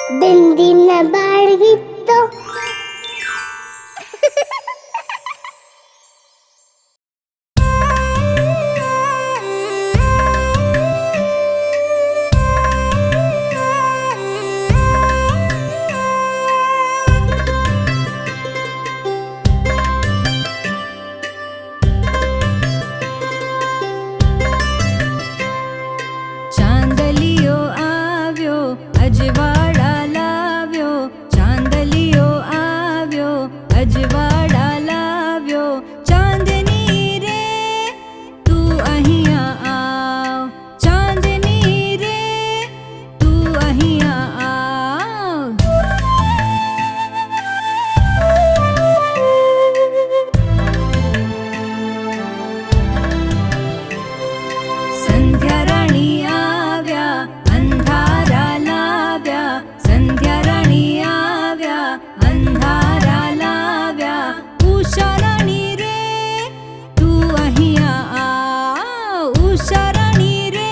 દિનદિનના બાળ ગીતો ચાંદલિયો આવ્યો અજવાળા લાવ્યો, ચાંદલિયો આવ્યો અજવાળા લાવ્યો. ચાંદની રે તું અહીંયા આવ, ચાંદની રે તું અહીંયા આવ. સંધ્યા રાણી આવ્યા અંધારા લાવ્યા, સંધ્યા રાણી આવ્યા અંધારા લાવ્યા. ઉષા રાણી રે તું અહીંયા આવ, ઉષા રાણી રે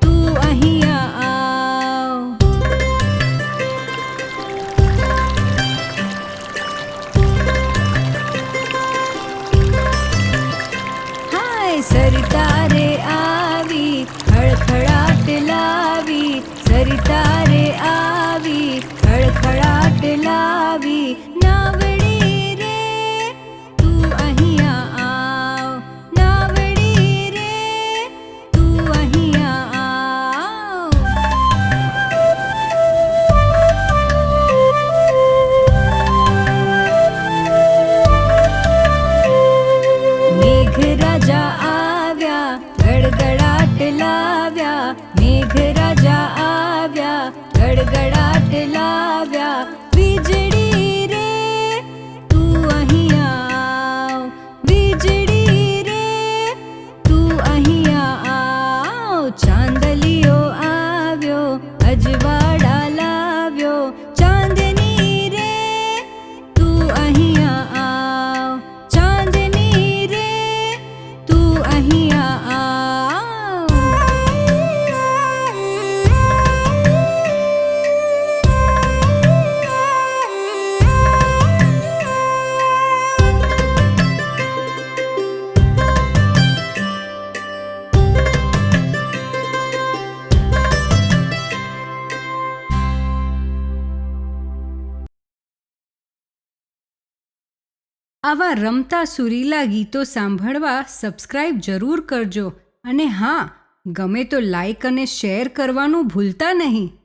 તું અહીંયા આવ. હાય સરિતા રે આવી ખળખળાટ લાવી, સરિતા રે આવી ખળખળાટ લાવી. નાવડી રે તું અહીંયા આવ, નાવડી રે તું અહીંયા આવ. મેઘરાજા આવ્યા ગડગડાટ લાવ્યા, મેઘરાજા આવ્યા ગડગડાટ લાવ્યા. વીજળી રે તું અહીંયા આવ, વીજળી રે તું અહીંયા આવ. ચાંદલિયો આવ્યો અજવાળા લાવ્યો, ચાંદની રે તું અહીંયા આવ, ચાંદની રે તું અહીંયા આવ. આવા રમતા સુરીલા ગીતો સાંભળવા સબસ્ક્રાઇબ જરૂર કરજો અને હા, ગમે તો લાઈક અને શેર કરવાનું ભૂલતા નહીં.